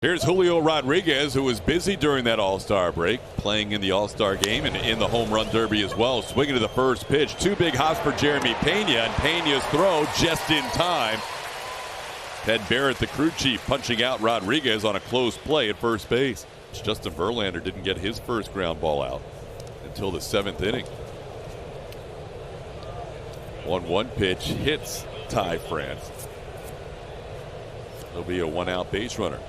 Here's Julio Rodriguez, who was busy during that All-Star break, playing in the All-Star game and in the home run derby as well. Swinging to the first pitch. Two big hops for Jeremy Pena, and Pena's throw just in time. Ted Barrett, the crew chief, punching out Rodriguez on a close play at first base. Justin Verlander didn't get his first ground ball out until the 7th inning. 1-1 pitch hits Ty France. There'll be a one-out base runner.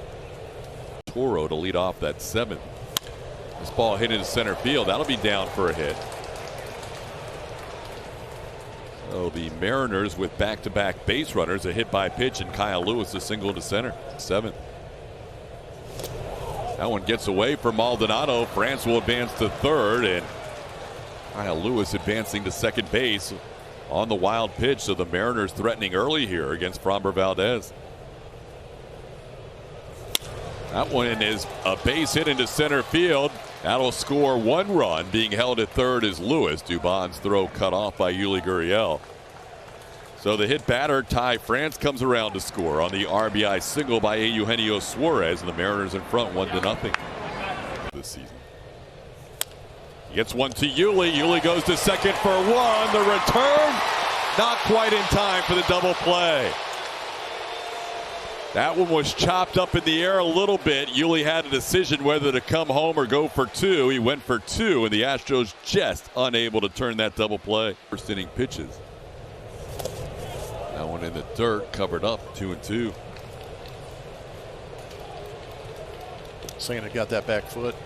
Toro to lead off that 7th. This ball hit into center field. That'll be down for a hit. So the Mariners with back-to-back base runners, a hit by pitch, and Kyle Lewis a single to center. 7th. That one gets away from Maldonado. France will advance to third, and Kyle Lewis advancing to second base on the wild pitch. So the Mariners threatening early here against Framber Valdez. That one is a base hit into center field. That'll score one run. Being held at third is Lewis. Dubon's throw cut off by Yuli Gurriel. So the hit batter, Ty France, comes around to score on the RBI single by Eugenio Suarez, and the Mariners in front 1-0 this season. He gets one to Yuli. Yuli goes to second for one. The return, not quite in time for the double play. That one was chopped up in the air a little bit. Yuli had a decision whether to come home or go for two. He went for two, and the Astros just unable to turn that double play. First inning pitches. That one in the dirt, covered up, 2-2. Saying it got that back foot.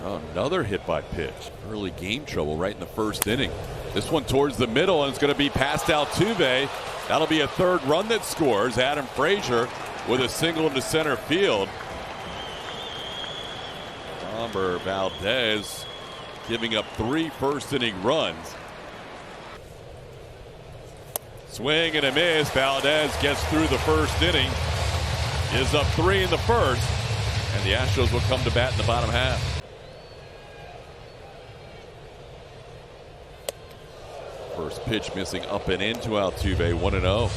Oh, another hit by pitch. Early game trouble right in the first inning. This one towards the middle, and it's going to be past Altuve. That'll be a third run that scores. Adam Frazier with a single into center field. Framber Valdez giving up 3 first-inning runs. Swing and a miss. Valdez gets through the first inning. Is up 3 in the first. And the Astros will come to bat in the bottom half. First pitch missing up and into Altuve, 1-0.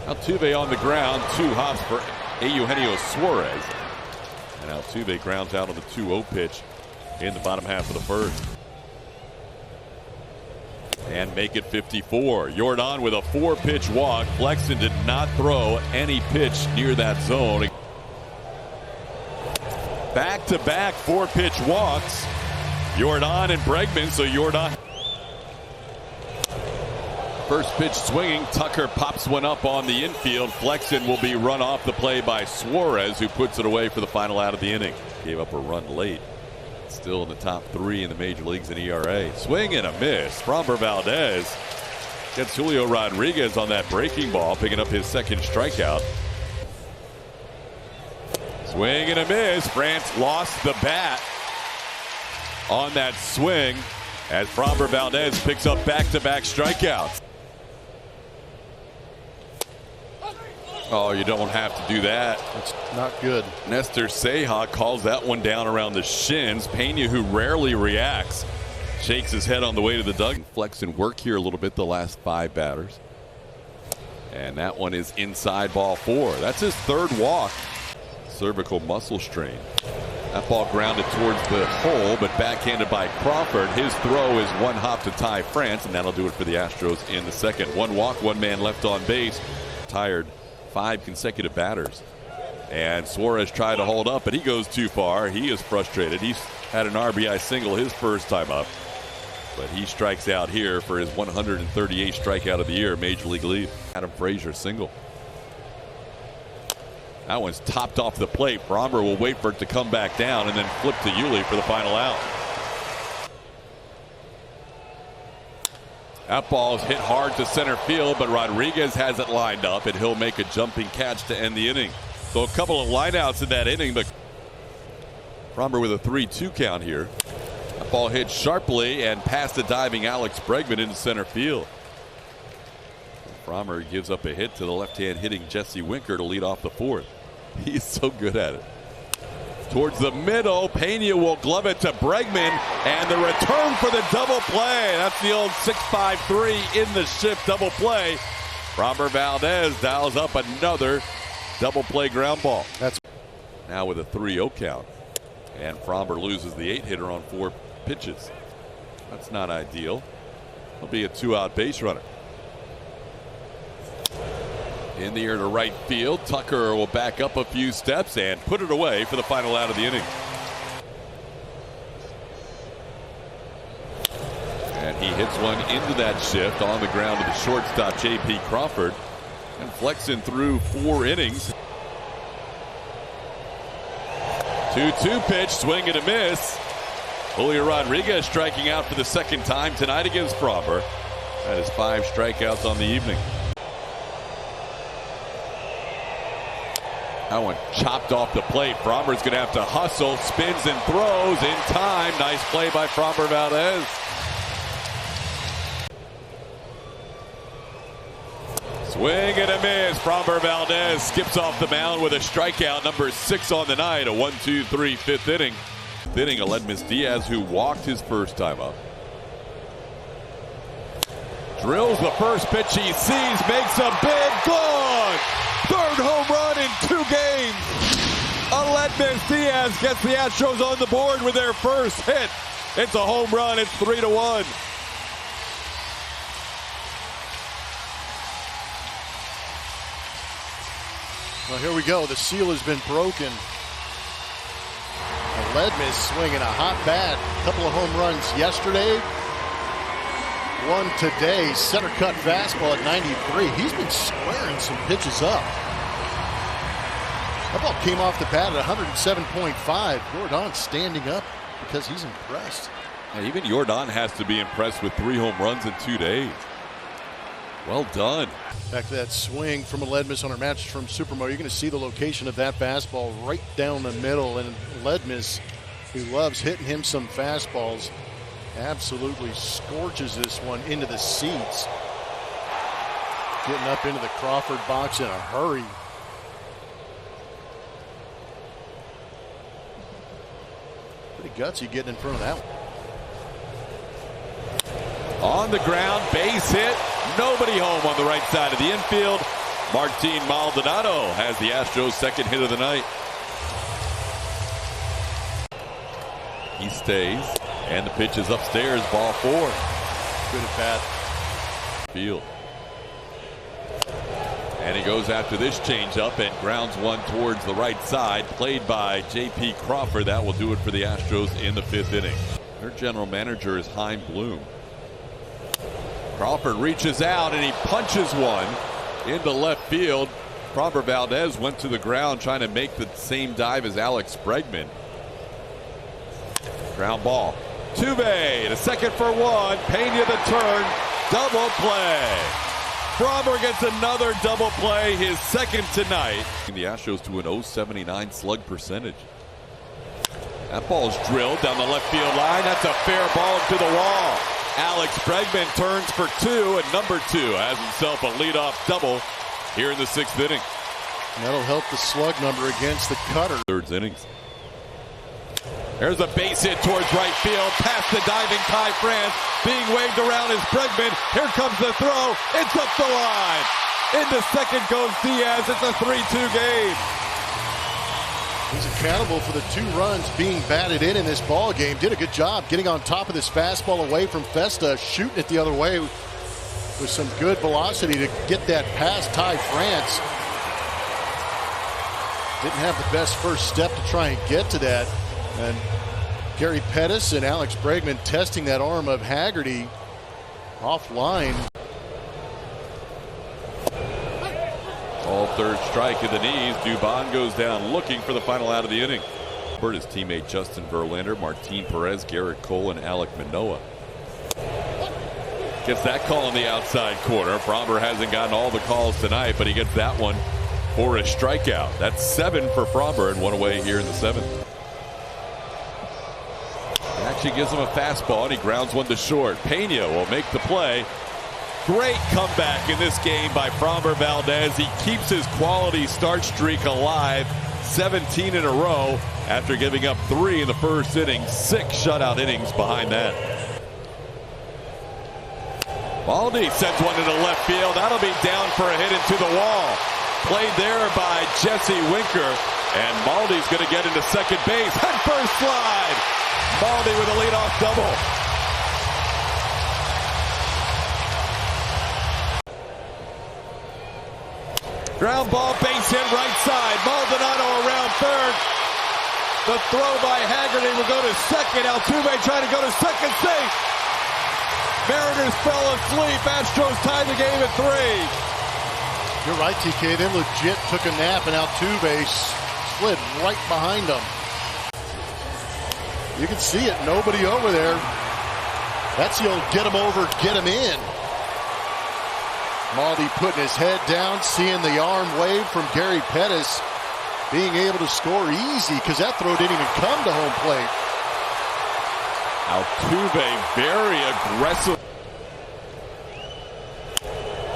Altuve on the ground, 2 hops for Eugenio Suarez. And Altuve grounds out on the 2-0 pitch in the bottom half of the first. And make it 54. Jordan with a 4-pitch walk. Flexen did not throw any pitch near that zone. Back-to-back 4-pitch walks. Jordan and Bregman, so Jordan. First pitch swinging. Tucker pops one up on the infield. Flexen will be run off the play by Suarez, who puts it away for the final out of the inning. Gave up a run late. Still in the top 3 in the major leagues in ERA. Swing and a miss. Framber Valdez gets Julio Rodriguez on that breaking ball, picking up his second strikeout. Swing and a miss. France lost the bat on that swing as Framber Valdez picks up back-to-back strikeouts. Oh, you don't have to do that. That's not good. Nestor Ceja calls that one down around the shins. Pena, who rarely reacts, shakes his head on the way to the dugout. Flex and work here a little bit the last 5 batters. And that one is inside, ball 4. That's his 3rd walk. Cervical muscle strain. That ball grounded towards the hole, but backhanded by Crawford. His throw is 1 hop to Ty France, and that'll do it for the Astros in the second. 1 walk, 1 man left on base. Tired 5 consecutive batters. And Suarez tried to hold up, but he goes too far. He is frustrated. He's had an RBI single his first time up, but he strikes out here for his 138th strikeout of the year, major league lead. Adam Frazier single. That one's topped off the plate. Framber will wait for it to come back down and then flip to Yuli for the final out. That ball is hit hard to center field, but Rodriguez has it lined up, and he'll make a jumping catch to end the inning. So a couple of lineouts in that inning, but Framber with a 3-2 count here. That ball hit sharply and past the diving Alex Bregman into center field. Framber gives up a hit to the left-hand hitting Jesse Winker to lead off the 4th. He's so good at it. towards the middle. Pena will glove it to Bregman, and the return for the double play. That's the old 6-5-3 in the shift double play. Framber Valdez dials up another double play ground ball. That's now with a 3-0 count. And Framber loses the 8-hitter on 4 pitches. That's not ideal. It'll be a 2-out base runner. In the air to right field. Tucker will back up a few steps and put it away for the final out of the inning. And he hits one into that shift on the ground to the shortstop, J.P. Crawford. And Flexen through 4 innings. 2-2 pitch, swing and a miss. Julio Rodriguez striking out for the second time tonight against Framber. That is 5 strikeouts on the evening. That one chopped off the plate. Framber's going to have to hustle, spins and throws in time. Nice play by Framber Valdez. Swing and a miss. Framber Valdez skips off the mound with a strikeout, number 6 on the night. A 1-2-3 5th inning. Inning, Aledmus Diaz, who walked his first time up. Drills the first pitch he sees, makes a big gone. 3rd home run in 2 games. Aledmus Diaz gets the Astros on the board with their first hit. It's a home run. It's 3-1. Well, here we go. The seal has been broken. Aledmus swinging a hot bat. A couple of home runs yesterday. One today. Center cut fastball at 93. He's been squaring some pitches up. That ball came off the bat at 107.5. Jordan standing up because he's impressed. Yeah, even Jordan has to be impressed with 3 home runs in 2 days. Well done. Back to that swing from Aledmus on our match from Supermo. You're going to see the location of that fastball right down the middle. And Aledmus, who loves hitting him some fastballs, absolutely scorches this one into the seats. Getting up into the Crawford box in a hurry. Pretty gutsy getting in front of that one. On the ground, base hit. Nobody home on the right side of the infield. Martin Maldonado has the Astros' second hit of the night. He stays, and the pitch is upstairs, ball 4. Good at bat. Field. And he goes after this changeup and grounds one towards the right side, played by J.P. Crawford. That will do it for the Astros in the 5th inning. Their general manager is Chaim Bloom. Crawford reaches out and he punches one into left field. Framber Valdez went to the ground trying to make the same dive as Alex Bregman. Ground ball. Tuve to second for 1. Pena the turn. Double play. Framber gets another double play, his second tonight. The Astros to an .079 slug percentage. That ball's drilled down the left field line. That's a fair ball to the wall. Alex Bregman turns for 2, and number 2 has himself a leadoff double here in the 6th inning. That'll help the slug number against the cutter. 3rd innings. There's a base hit towards right field, past the diving Ty France. Being waved around is Bregman. Here comes the throw. It's up the line. Into second goes Diaz. It's a 3-2 game. He's accountable for the 2 runs being batted in this ball game. Did a good job getting on top of this fastball away from Festa, shooting it the other way with some good velocity to get that past Ty France. Didn't have the best first step to try and get to that. And Gary Pettis and Alex Bregman testing that arm of Haggerty offline. All 3rd strike of the knees. Dubon goes down looking for the final out of the inning. His teammate Justin Verlander, Martin Perez, Garrett Cole, and Alek Manoah. Gets that call in the outside corner. Framber hasn't gotten all the calls tonight, but he gets that one for a strikeout. That's 7 for Framber and 1 away here in the 7th. He actually gives him a fastball and he grounds one to short. Pena will make the play. Great comeback in this game by Framber Valdez. He keeps his quality start streak alive, 17 in a row, after giving up 3 in the first inning. 6 shutout innings behind that. Baldy sends one into left field. That'll be down for a hit into the wall. Played there by Jesse Winker. And Baldy's going to get into second base. Head first slide. Baldy with a leadoff double. Ground ball, base hit right side. Maldonado around third. The throw by Haggerty will go to second. Altuve trying to go to second, safe. Mariners fell asleep. Astros tied the game at 3. You're right, TK. They legit took a nap, and Altuve slid right behind them. You can see it. Nobody over there. That's the old get him over, get him in. Maldi putting his head down, seeing the arm wave from Gary Pettis, being able to score easy because that throw didn't even come to home plate. Altuve very aggressive.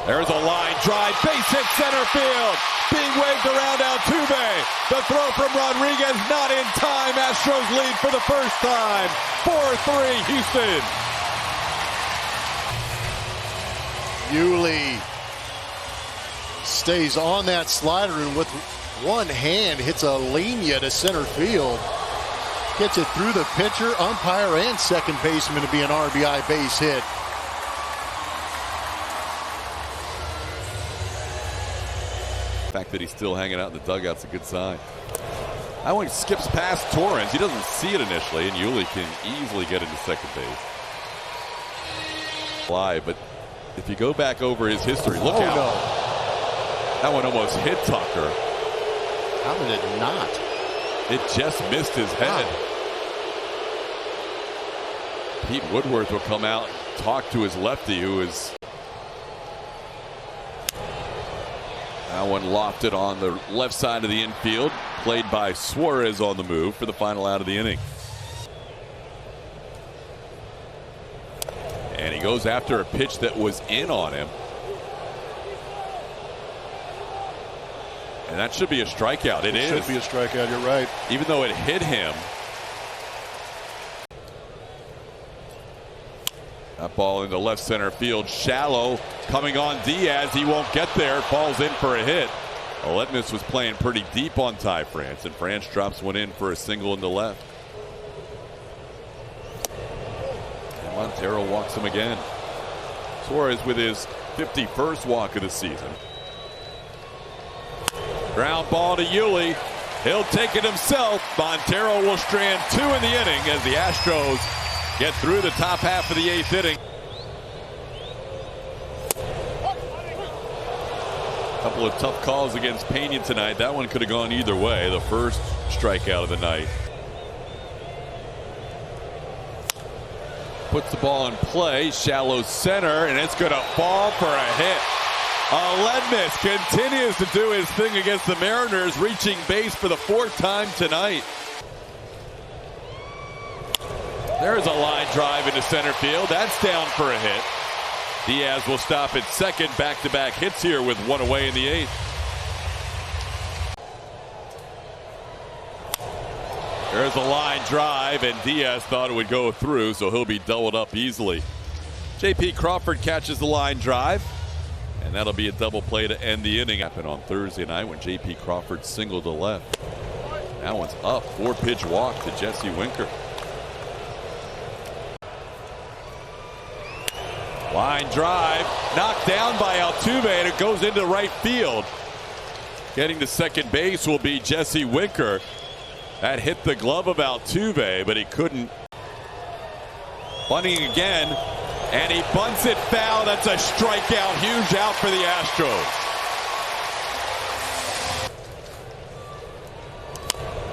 There's a line drive, base hit center field. Being waved around Altuve. The throw from Rodriguez not in time. Astros lead for the first time. 4-3 Houston. Yuli stays on that slider and with one hand hits a linea to center field. Gets it through the pitcher, umpire, and second baseman to be an RBI base hit. The fact that he's still hanging out in the dugout's a good sign. That one skips past Torrens. He doesn't see it initially, and Yuli can easily get into second base. Fly, but if you go back over his history, look out. No. That one almost hit Tucker. How did it not? It just missed his head. Wow. Pete Woodworth will come out and talk to his lefty, who is... That one lofted on the left side of the infield. Played by Suarez on the move for the final out of the inning. And he goes after a pitch that was in on him. And that should be a strikeout. It is. Should be a strikeout, you're right. Even though it hit him. That ball into left center field. Shallow coming on Diaz. He won't get there. Falls in for a hit. Aledmus was playing pretty deep on Ty France, and France drops one in for a single in the left. And Montero walks him again. Suarez with his 51st walk of the season. Ground ball to Yuli. He'll take it himself. Montero will strand 2 in the inning as the Astros get through the top half of the 8th inning. A couple of tough calls against Pena tonight. That one could have gone either way. The first strikeout of the night. Puts the ball in play. Shallow center, and it's going to fall for a hit. Aledmus continues to do his thing against the Mariners, reaching base for the 4th time tonight. There's a line drive into center field. That's down for a hit. Diaz will stop at second. Back-to-back hits here with one away in the 8th. There's a line drive, and Diaz thought it would go through, so he'll be doubled up easily. J.P. Crawford catches the line drive, and that'll be a double play to end the inning. Happened on Thursday night when J.P. Crawford singled to left. That one's up. 4-pitch walk to Jesse Winker. Line drive, knocked down by Altuve, and it goes into right field. Getting to second base will be Jesse Winker. That hit the glove of Altuve, but he couldn't. Bunting again, and he bunts it foul. That's a strikeout. Huge out for the Astros.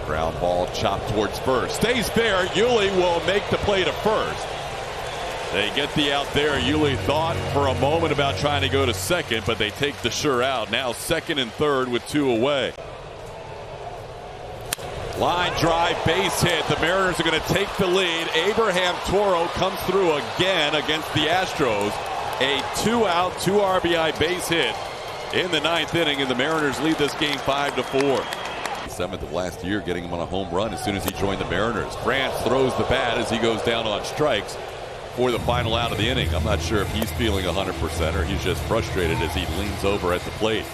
Ground ball chopped towards first. Stays fair. Yuli will make the play to first. They get the out there. Yuli thought for a moment about trying to go to second, but they take the sure out. Now second and third with 2 away. Line drive, base hit. The Mariners are going to take the lead. Abraham Toro comes through again against the Astros. A 2-out, 2 RBI base hit in the 9th inning, and the Mariners lead this game 5-4. 27th of last year, getting him on a home run as soon as he joined the Mariners. France throws the bat as he goes down on strikes for the final out of the inning. I'm not sure if he's feeling 100% or he's just frustrated as he leans over at the plate.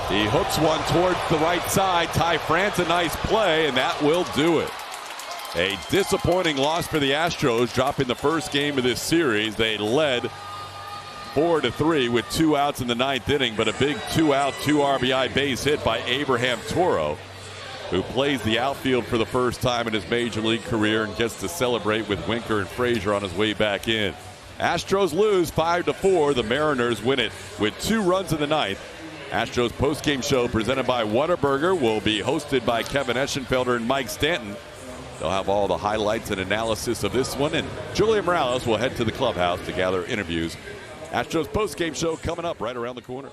He hooks one towards the right side. Ty France, a nice play, and that will do it. A disappointing loss for the Astros, dropping the first game of this series. They led 4-3 with 2 outs in the 9th inning, but a big 2-out, 2 RBI base hit by Abraham Toro, who plays the outfield for the first time in his major league career and gets to celebrate with Winker and Frazier on his way back in. Astros lose 5-4. The Mariners win it with 2 runs in the 9th. Astros postgame show presented by Whataburger will be hosted by Kevin Eschenfelder and Mike Stanton. They'll have all the highlights and analysis of this one, and Julia Morales will head to the clubhouse to gather interviews. Astros postgame show coming up right around the corner.